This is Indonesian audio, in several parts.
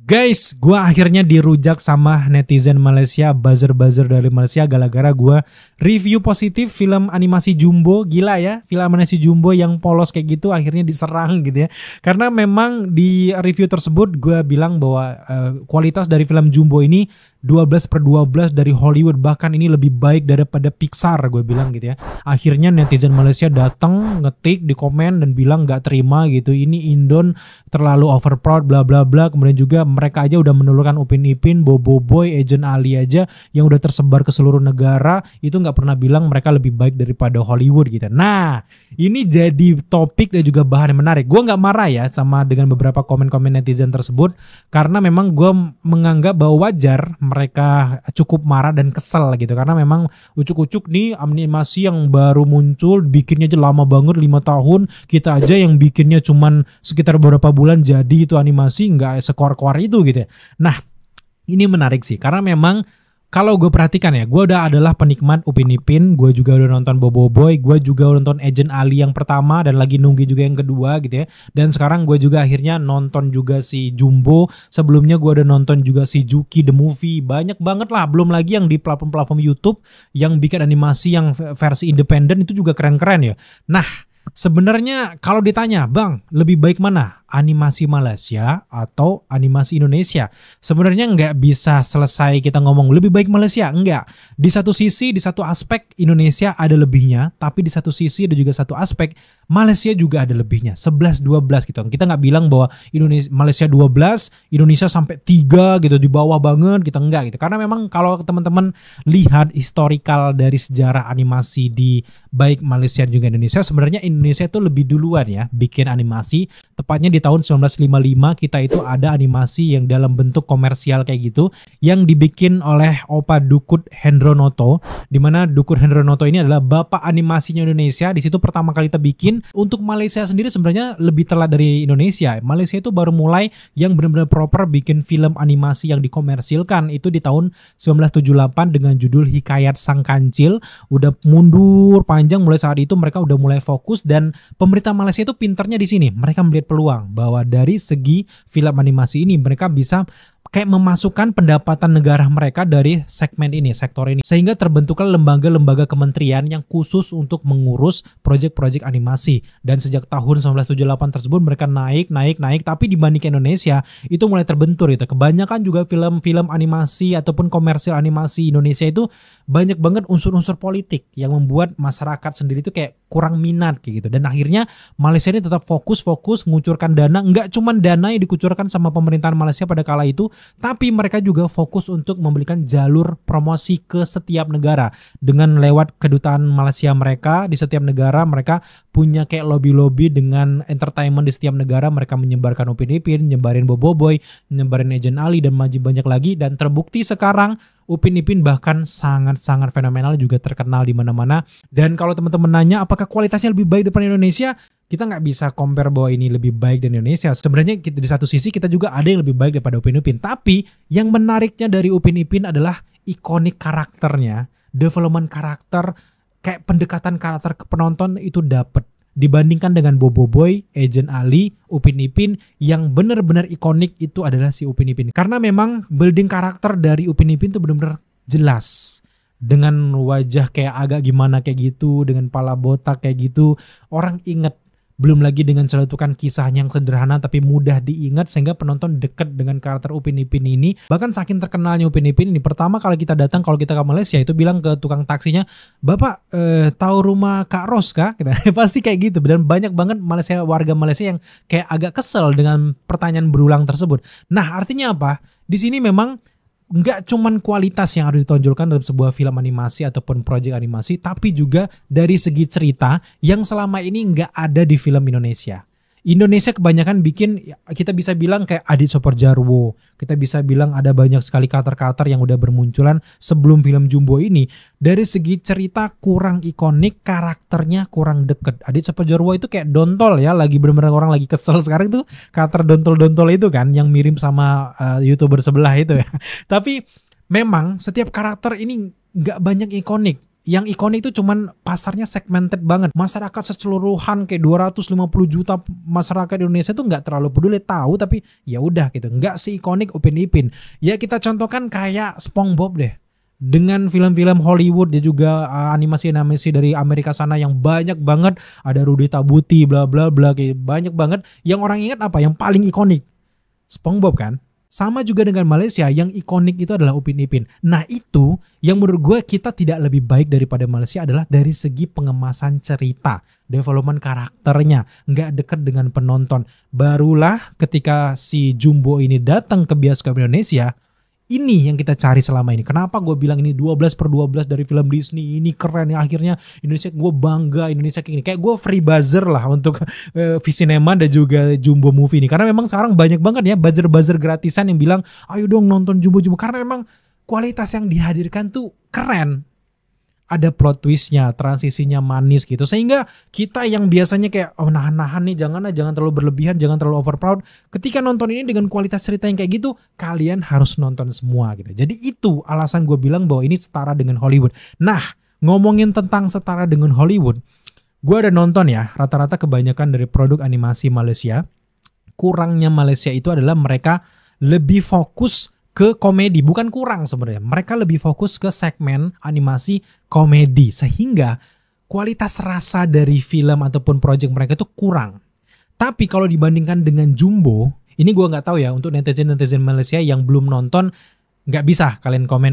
Guys, gue akhirnya dirujak sama netizen Malaysia, buzzer-buzzer dari Malaysia gara-gara gue review positif film animasi Jumbo. Gila ya, film animasi Jumbo yang polos kayak gitu akhirnya diserang gitu ya. Karena memang di review tersebut gue bilang bahwa kualitas dari film Jumbo ini 12/12 dari Hollywood, bahkan ini lebih baik daripada Pixar, gue bilang gitu ya. Akhirnya netizen Malaysia datang ngetik di komen dan bilang gak terima gitu, ini Indon terlalu overproud bla bla bla. Kemudian juga mereka aja udah menelurkan Upin Ipin, Bobo Boy, Agent Ali aja yang udah tersebar ke seluruh negara, itu gak pernah bilang mereka lebih baik daripada Hollywood gitu. Nah, ini jadi topik dan juga bahan yang menarik. Gue gak marah ya sama dengan beberapa komen-komen netizen tersebut, karena memang gue menganggap bahwa wajar mereka cukup marah dan kesel gitu, karena memang ucuk-ucuk nih animasi yang baru muncul bikinnya aja lama banget 5 tahun, kita aja yang bikinnya cuman sekitar beberapa bulan jadi itu animasi, nggak sekor-kor itu gitu ya. Nah, ini menarik sih karena memang kalau gue perhatikan ya, gue udah adalah penikmat Upin Ipin, gue juga udah nonton Bobo Boy, gue juga udah nonton Agent Ali yang pertama dan lagi nunggu juga yang kedua gitu ya. Dan sekarang gue juga akhirnya nonton juga si Jumbo, sebelumnya gue udah nonton juga si Juki the Movie, banyak banget lah. Belum lagi yang di platform-platform YouTube yang bikin animasi yang versi independen itu juga keren-keren ya. Nah, sebenarnya kalau ditanya, Bang, lebih baik mana? Animasi Malaysia atau animasi Indonesia? Sebenarnya nggak bisa selesai kita ngomong lebih baik Malaysia, enggak. Di satu sisi, di satu aspek Indonesia ada lebihnya, tapi di satu sisi ada juga satu aspek Malaysia juga ada lebihnya, 11-12 gitu. Kita nggak bilang bahwa Malaysia 12, Indonesia sampai 3 gitu, di bawah banget, kita enggak gitu. Karena memang kalau teman-teman lihat historikal dari sejarah animasi di baik Malaysia dan juga Indonesia, sebenarnya Indonesia itu lebih duluan ya bikin animasi, tepatnya di tahun 1955 kita itu ada animasi yang dalam bentuk komersial kayak gitu yang dibikin oleh Opa Dukut Hendronoto, di mana Dukut Hendronoto ini adalah bapak animasinya Indonesia. Di situ pertama kali kita bikin. Untuk Malaysia sendiri sebenarnya lebih telat dari Indonesia. Malaysia itu baru mulai yang benar-benar proper bikin film animasi yang dikomersilkan itu di tahun 1978 dengan judul Hikayat Sang Kancil. Udah mundur panjang, mulai saat itu mereka udah mulai fokus, dan pemerintah Malaysia itu pinternya di sini. Mereka melihat peluang bahwa dari segi film animasi ini mereka bisa kayak memasukkan pendapatan negara mereka dari segmen ini, sektor ini. Sehingga terbentuklah lembaga-lembaga kementerian yang khusus untuk mengurus proyek-proyek animasi. Dan sejak tahun 1978 tersebut mereka naik. Tapi dibanding Indonesia itu mulai terbentur gitu. Kebanyakan juga film-film animasi ataupun komersil animasi Indonesia itu banyak banget unsur-unsur politik yang membuat masyarakat sendiri itu kayak kurang minat kayak gitu. Dan akhirnya Malaysia ini tetap fokus mengucurkan dana. Nggak cuma dana yang dikucurkan sama pemerintahan Malaysia pada kala itu, tapi mereka juga fokus untuk memberikan jalur promosi ke setiap negara dengan lewat kedutaan Malaysia mereka di setiap negara. Mereka punya kayak lobby-lobby dengan entertainment di setiap negara. Mereka menyebarkan Upin Ipin, nyebarin Bobo Boy, nyebarin Agent Ali, dan banyak lagi. Dan terbukti sekarang Upin Ipin bahkan sangat-sangat fenomenal, juga terkenal di mana-mana. Dan kalau teman-teman nanya apakah kualitasnya lebih baik daripada Indonesia, kita nggak bisa compare bahwa ini lebih baik dari Indonesia. Sebenarnya di satu sisi kita juga ada yang lebih baik daripada Upin Ipin. Tapi yang menariknya dari Upin Ipin adalah ikonik karakternya, development karakter, kayak pendekatan karakter ke penonton itu dapet. Dibandingkan dengan Bobo Boy, Agent Ali, Upin Ipin, yang benar-benar ikonik itu adalah si Upin Ipin. Karena memang building karakter dari Upin Ipin itu benar-benar jelas. Dengan wajah kayak agak gimana kayak gitu, dengan pala botak kayak gitu, orang inget. Belum lagi dengan celetukan kisahnya yang sederhana tapi mudah diingat sehingga penonton dekat dengan karakter Upin Ipin ini. Bahkan saking terkenalnya Upin Ipin ini, pertama kali kita datang kalau kita ke Malaysia itu bilang ke tukang taksinya, "Bapak tahu rumah Kak Ros kah?" Kita pasti kayak gitu. Dan banyak banget warga Malaysia yang kayak agak kesel dengan pertanyaan berulang tersebut. Nah, artinya apa? Di sini memang nggak cuman kualitas yang harus ditonjolkan dalam sebuah film animasi ataupun proyek animasi, tapi juga dari segi cerita yang selama ini nggak ada di film Indonesia. Indonesia kebanyakan bikin, kita bisa bilang kayak Adit Soperjarwo, kita bisa bilang ada banyak sekali karakter-karakter yang udah bermunculan sebelum film Jumbo ini. Dari segi cerita kurang ikonik, karakternya kurang deket. Adit Soperjarwo itu kayak dontol ya, lagi bener-bener orang lagi kesel sekarang tuh karakter dontol-dontol itu kan, yang mirip sama YouTuber sebelah itu ya. Tapi memang setiap karakter ini nggak banyak ikonik. yang ikonik itu cuman pasarnya segmented banget. Masyarakat seseluruhan kayak 250 juta masyarakat Indonesia tuh nggak terlalu peduli tahu, tapi ya udah gitu. Nggak se-ikonik Upin Ipin. Ya kita contohkan kayak SpongeBob deh. Dengan film-film Hollywood dia juga animasi-animasi dari Amerika sana yang banyak banget, ada Rudy Tabuti bla bla bla, kayak banyak banget. Yang orang ingat apa? Yang paling ikonik SpongeBob kan? Sama juga dengan Malaysia, yang ikonik itu adalah Upin Ipin. Nah itu yang menurut gue kita tidak lebih baik daripada Malaysia adalah dari segi pengemasan cerita, development karakternya, nggak dekat dengan penonton. Barulah ketika si Jumbo ini datang ke bioskop Indonesia, ini yang kita cari selama ini. Kenapa gue bilang ini 12/12 dari film Disney, ini keren ya, akhirnya Indonesia, gue bangga Indonesia kayak gini. Kayak gue free buzzer lah untuk Visinema dan juga Jumbo Movie ini. Karena memang sekarang banyak banget ya buzzer-buzzer gratisan yang bilang ayo dong nonton Jumbo. Karena memang kualitas yang dihadirkan tuh keren. Ada plot twistnya, transisinya manis gitu. Sehingga kita yang biasanya kayak nahan-nahan nih, jangan terlalu berlebihan, jangan terlalu overproud. Ketika nonton ini dengan kualitas cerita yang kayak gitu, kalian harus nonton semua gitu. Jadi itu alasan gue bilang bahwa ini setara dengan Hollywood. Nah, ngomongin tentang setara dengan Hollywood, gue ada nonton ya, rata-rata kebanyakan dari produk animasi Malaysia. Kurangnya Malaysia itu adalah mereka lebih fokus ke komedi, bukan kurang sebenarnya. Mereka lebih fokus ke segmen animasi komedi sehingga kualitas rasa dari film ataupun project mereka itu kurang. Tapi kalau dibandingkan dengan Jumbo, ini gue nggak tahu ya untuk netizen Malaysia yang belum nonton, nggak bisa kalian komen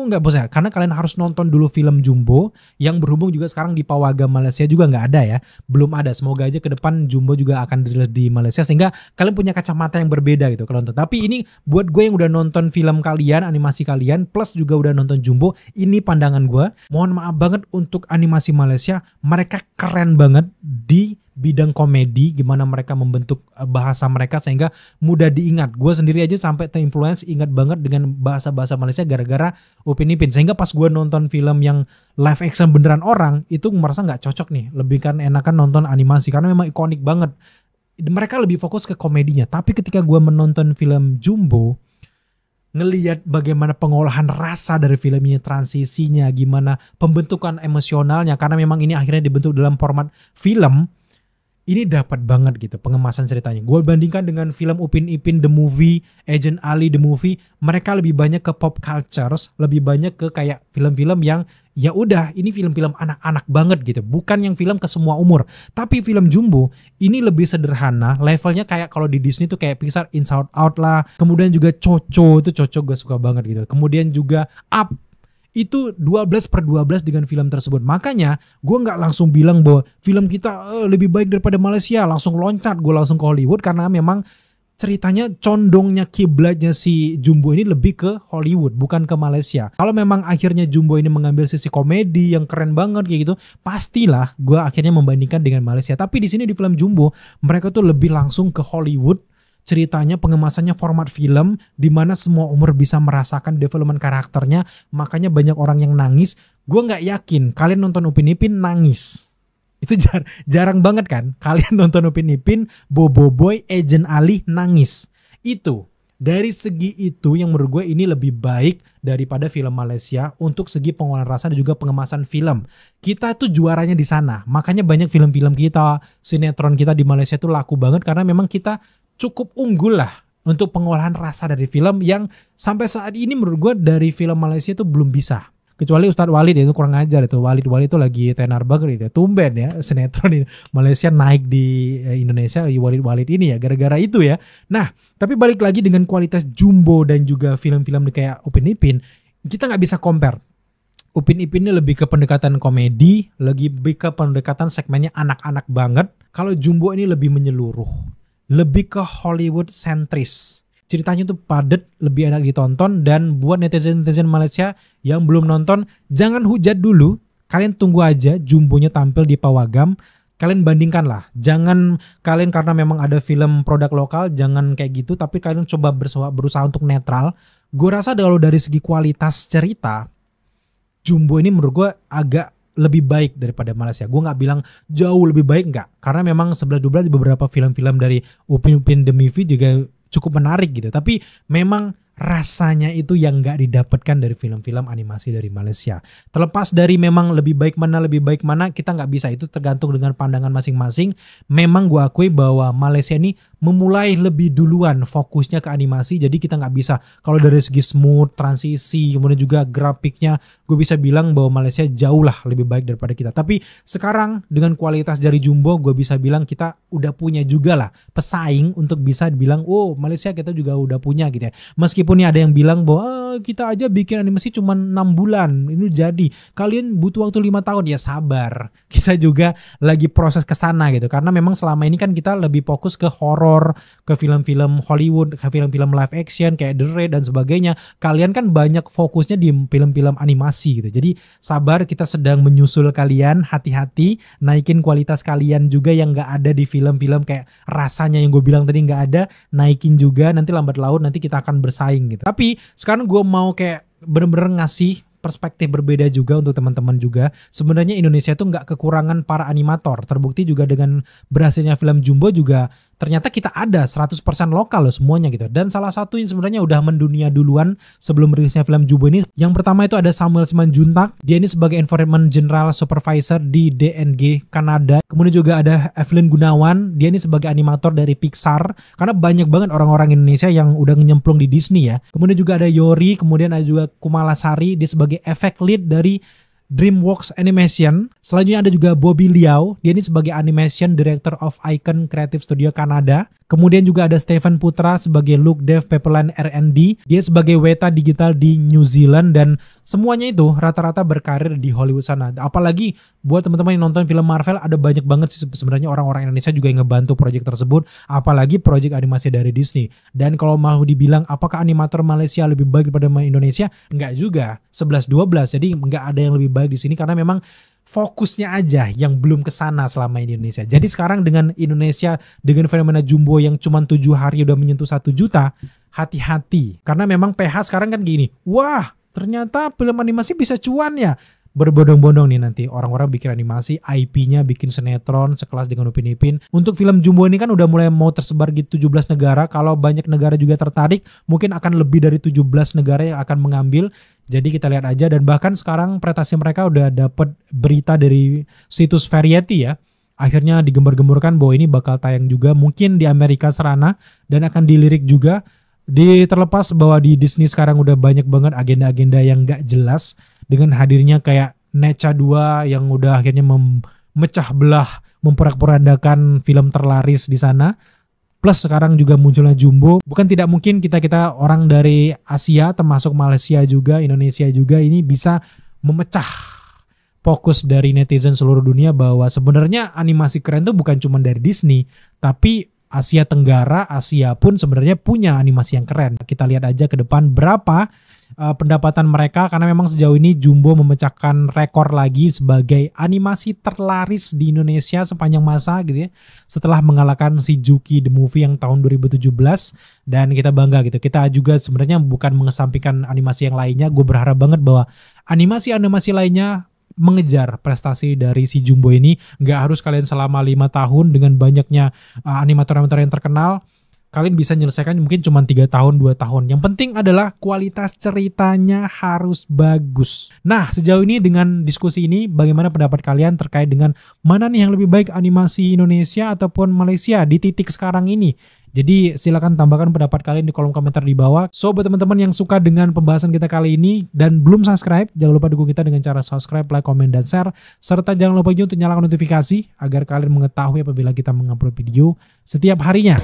nggak bisa, karena kalian harus nonton dulu film Jumbo yang berhubung juga sekarang di Pawagam Malaysia juga nggak ada ya, belum ada. Semoga aja ke depan Jumbo juga akan dirilis di Malaysia sehingga kalian punya kacamata yang berbeda gitu kalau nonton. Tapi ini buat gue yang udah nonton film kalian, animasi kalian, plus juga udah nonton Jumbo, ini pandangan gue. Mohon maaf banget untuk animasi Malaysia, mereka keren banget di bidang komedi, gimana mereka membentuk bahasa mereka sehingga mudah diingat. Gue sendiri aja sampai terinfluence ingat banget dengan bahasa-bahasa Malaysia gara-gara Upin Ipin. Sehingga pas gue nonton film yang live action beneran orang, itu merasa gak cocok nih. Lebih kan enakan nonton animasi karena memang ikonik banget. Mereka lebih fokus ke komedinya. Tapi ketika gue menonton film Jumbo, ngelihat bagaimana pengolahan rasa dari film ini, transisinya, gimana pembentukan emosionalnya, karena memang ini akhirnya dibentuk dalam format film. Ini dapat banget gitu pengemasan ceritanya. Gue bandingkan dengan film Upin Ipin The Movie, Agent Ali The Movie, mereka lebih banyak ke pop cultures, lebih banyak ke kayak film-film yang ya udah ini film-film anak-anak banget gitu, bukan yang film ke semua umur. Tapi film Jumbo ini lebih sederhana, levelnya kayak kalau di Disney tuh kayak Pixar Inside Out lah. Kemudian juga Coco, itu Coco gue suka banget gitu. Kemudian juga Up, itu 12/12 dengan film tersebut. Makanya gue nggak langsung bilang bahwa film kita lebih baik daripada Malaysia, langsung loncat gue langsung ke Hollywood, karena memang ceritanya condongnya kiblatnya si Jumbo ini lebih ke Hollywood bukan ke Malaysia. Kalau memang akhirnya Jumbo ini mengambil sisi komedi yang keren banget kayak gitu, pastilah gue akhirnya membandingkan dengan Malaysia. Tapi di sini di film Jumbo mereka tuh lebih langsung ke Hollywood. Ceritanya, pengemasannya format film di mana semua umur bisa merasakan development karakternya, makanya banyak orang yang nangis. Gue nggak yakin kalian nonton Upin Ipin nangis. Itu jarang banget kan kalian nonton Upin Ipin, Bobo Boy, Agent Ali nangis. Itu dari segi itu yang menurut gue ini lebih baik daripada film Malaysia untuk segi pengolahan rasa dan juga pengemasan film. Kita tuh juaranya di sana. Makanya banyak film-film kita, sinetron kita di Malaysia tuh laku banget karena memang kita cukup unggul lah untuk pengolahan rasa dari film yang sampai saat ini menurut gue dari film Malaysia itu belum bisa. Kecuali Ustadz Walid itu kurang ajar itu. Walid itu lagi tenar banget itu. Tumben ya sinetron Malaysia naik di Indonesia, Walid ini ya gara-gara itu ya. Nah tapi balik lagi dengan kualitas Jumbo dan juga film-film kayak Upin Ipin, kita nggak bisa compare. Upin Ipin ini lebih ke pendekatan komedi, lebih ke pendekatan segmennya anak-anak banget. Kalau Jumbo ini lebih menyeluruh, lebih ke Hollywood sentris. Ceritanya tuh padat, lebih enak ditonton. Dan buat netizen-netizen Malaysia yang belum nonton, jangan hujat dulu. Kalian tunggu aja Jumbonya tampil di Pawagam. Kalian bandingkan lah. Jangan kalian karena memang ada film produk lokal, jangan kayak gitu. Tapi kalian coba berusaha untuk netral. Gue rasa kalau dari segi kualitas cerita, Jumbo ini menurut gue agak lebih baik daripada Malaysia. Gue gak bilang jauh lebih baik, enggak. Karena memang 11-12 beberapa film-film dari Upin Ipin The Movie juga cukup menarik gitu. Tapi memang rasanya itu yang nggak didapatkan dari film-film animasi dari Malaysia. Terlepas dari memang lebih baik mana, kita nggak bisa, itu tergantung dengan pandangan masing-masing. Memang gue akui bahwa Malaysia ini memulai lebih duluan fokusnya ke animasi, jadi kita nggak bisa, kalau dari segi smooth, transisi, kemudian juga grafiknya, gue bisa bilang bahwa Malaysia jauh lah lebih baik daripada kita. Tapi sekarang dengan kualitas dari Jumbo, gue bisa bilang kita udah punya juga lah pesaing untuk bisa dibilang, oh Malaysia kita juga udah punya gitu ya. Meskipun nih ada yang bilang bahwa kita aja bikin animasi cuma 6 bulan ini jadi, kalian butuh waktu 5 tahun. Ya sabar, kita juga lagi proses ke sana gitu. Karena memang selama ini kan kita lebih fokus ke horor, ke film-film Hollywood, ke film-film live action kayak The Raid dan sebagainya. Kalian kan banyak fokusnya di film-film animasi gitu. Jadi sabar, kita sedang menyusul kalian, hati-hati, naikin kualitas kalian juga yang gak ada di film-film kayak rasanya yang gue bilang tadi gak ada, naikin juga, nanti lambat laun nanti kita akan bersaing gitu. Tapi sekarang gue mau kayak bener-bener ngasih perspektif berbeda juga untuk teman-teman juga. Sebenarnya Indonesia itu nggak kekurangan para animator. Terbukti juga dengan berhasilnya film Jumbo juga ternyata kita ada 100% lokal loh semuanya gitu. Dan salah satu yang sebenarnya udah mendunia duluan sebelum rilisnya film Jumbo ini, yang pertama itu ada Samuel Simanjuntak. Dia ini sebagai Environment General Supervisor di DNG Kanada. Kemudian juga ada Evelyn Gunawan. Dia ini sebagai animator dari Pixar. Karena banyak banget orang-orang Indonesia yang udah nyemplung di Disney ya. Kemudian juga ada Yori, kemudian ada juga Kumalasari, dia sebagai effect lead dari DreamWorks Animation. Selanjutnya ada juga Bobby Liao, dia ini sebagai Animation Director of Icon Creative Studio Kanada. Kemudian juga ada Stephen Putra sebagai Look Dev Pepperland R&D, dia sebagai Weta Digital di New Zealand. Dan semuanya itu rata-rata berkarir di Hollywood sana. Apalagi buat teman-teman yang nonton film Marvel, ada banyak banget sih sebenarnya orang-orang Indonesia juga yang ngebantu proyek tersebut, apalagi proyek animasi dari Disney. Dan kalau mau dibilang apakah animator Malaysia lebih baik daripada Indonesia, enggak juga, 11-12. Jadi enggak ada yang lebih baik di sini karena memang fokusnya aja yang belum kesana selama ini Indonesia. Jadi sekarang dengan Indonesia, dengan fenomena Jumbo yang cuma 7 hari udah menyentuh 1 juta, hati-hati. Karena memang PH sekarang kan gini, wah ternyata film animasi bisa cuan ya. Berbondong-bondong nih nanti orang-orang bikin animasi, IP-nya bikin sinetron sekelas dengan Upin Ipin. Untuk film Jumbo ini kan udah mulai mau tersebar di 17 negara. Kalau banyak negara juga tertarik, mungkin akan lebih dari 17 negara yang akan mengambil. Jadi kita lihat aja, dan bahkan sekarang prestasi mereka udah dapat berita dari situs Variety ya. Akhirnya digembar-gemburkan bahwa ini bakal tayang juga mungkin di Amerika serana dan akan dilirik juga. Terlepas bahwa di Disney sekarang udah banyak banget agenda-agenda yang gak jelas dengan hadirnya kayak Neca 2 yang udah akhirnya memecah belah, memporak-porandakan film terlaris di sana. Plus sekarang juga munculnya Jumbo. Bukan tidak mungkin kita orang dari Asia termasuk Malaysia juga, Indonesia juga ini bisa memecah fokus dari netizen seluruh dunia bahwa sebenarnya animasi keren tuh bukan cuma dari Disney, tapi Asia Tenggara, Asia pun sebenarnya punya animasi yang keren. Kita lihat aja ke depan berapa pendapatan mereka, karena memang sejauh ini Jumbo memecahkan rekor lagi sebagai animasi terlaris di Indonesia sepanjang masa gitu ya. Setelah mengalahkan si Juki the Movie yang tahun 2017, dan kita bangga gitu. Kita juga sebenarnya bukan mengesampingkan animasi yang lainnya. Gue berharap banget bahwa animasi-animasi lainnya mengejar prestasi dari si Jumbo ini. Nggak harus kalian selama 5 tahun dengan banyaknya animator-animator yang terkenal. Kalian bisa menyelesaikan mungkin cuma 3 tahun, 2 tahun. Yang penting adalah kualitas ceritanya harus bagus. Nah, sejauh ini dengan diskusi ini, bagaimana pendapat kalian terkait dengan mana nih yang lebih baik, animasi Indonesia ataupun Malaysia di titik sekarang ini? Jadi silakan tambahkan pendapat kalian di kolom komentar di bawah. So buat teman-teman yang suka dengan pembahasan kita kali ini dan belum subscribe, jangan lupa dukung kita dengan cara subscribe, like, komen, dan share. Serta jangan lupa juga untuk nyalakan notifikasi agar kalian mengetahui apabila kita mengupload video setiap harinya.